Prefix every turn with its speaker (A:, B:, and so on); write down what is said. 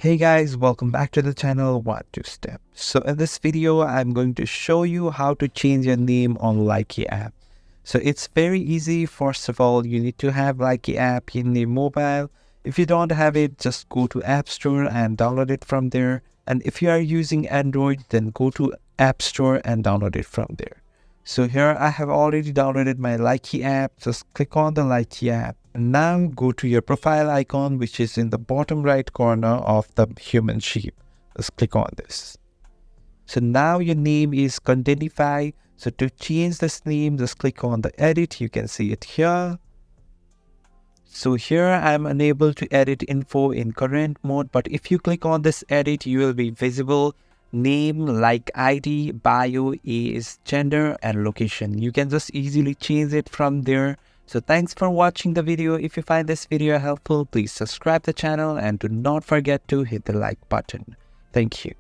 A: Hey guys, welcome back to the channel One Two Step. So in this video, I'm going to show you how to change your name on Likee app. So it's very easy. First of all, you need to have Likee app in the mobile. If you don't have it, just go to App Store and download it from there. And if you are using Android, then go to App Store and download it from there. So here I have already downloaded my Likee app. Just click on the Likee app. And now go to your profile icon, which is in the bottom right corner of the human sheep. Just click on this. So now your name is Contentify. So to change this name, just click on the edit. You can see it here. So here I'm unable to edit info in current mode, but if you click on this edit, you will be visible. Name, like ID, bio, age, gender, and location. You can just easily change it from there. So thanks for watching the video. If you find this video helpful, please subscribe the channel and do not forget to hit the like button. Thank you.